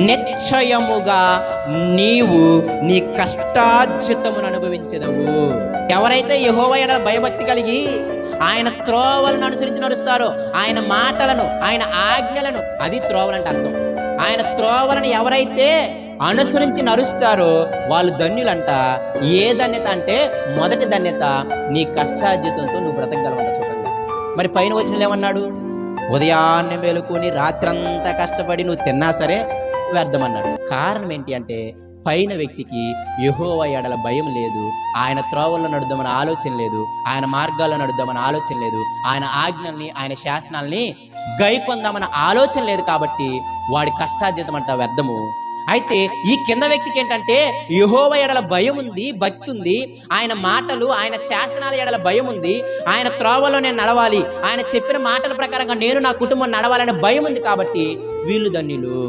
నిశ్చయముగా నీవు నీ కష్టార్జితమును అనుభవించెదవు. ఎవరైతే యెహోవా యందు భయభక్తి కలిగి ఆయన త్రోవలను అనుసరించి నడుస్తారో, ఆయన మాటలను, ఆయన ఆజ్ఞలను, అది త్రోవలంటే అర్థం. ఆయన త్రోవలను ఎవరైతే అనుసరించి నడుస్తారో వాళ్ళు ధన్యులంట. ఏ ధన్యత అంటే, మొదటి ధన్యత నీ కష్టార్జితంతో నువ్వు బ్రతకగలవంట సుఖంగా. మరి పైన వచనంలో ఏమన్నాడు? ఉదయాన్నే మేలుకొని రాత్రంతా కష్టపడి నువ్వు తిన్నా సరే వ్యర్థమన్నాడు. కారణం ఏంటి అంటే, పైన వ్యక్తికి యెహోవా యెడల భయం లేదు, ఆయన త్రోవల్లో నడుద్దామని ఆలోచన లేదు, ఆయన మార్గాల్లో నడుద్దామని ఆలోచన లేదు, ఆయన ఆజ్ఞల్ని, ఆయన శాసనాల్ని గైకొందామన్న ఆలోచన లేదు. కాబట్టి వాడి కష్టార్జితం అంట వ్యర్థము. అయితే ఈ కింద వ్యక్తికి ఏంటంటే యెహోవా యెడల భయం ఉంది, భక్తి ఉంది, ఆయన మాటలు, ఆయన శాసనాల యెడల భయం ఉంది, ఆయన త్రోవలో నేను నడవాలి, ఆయన చెప్పిన మాటల ప్రకారంగా నేను నా కుటుంబం నడవాలనే భయం ఉంది. కాబట్టి వీళ్ళు ధన్యులు.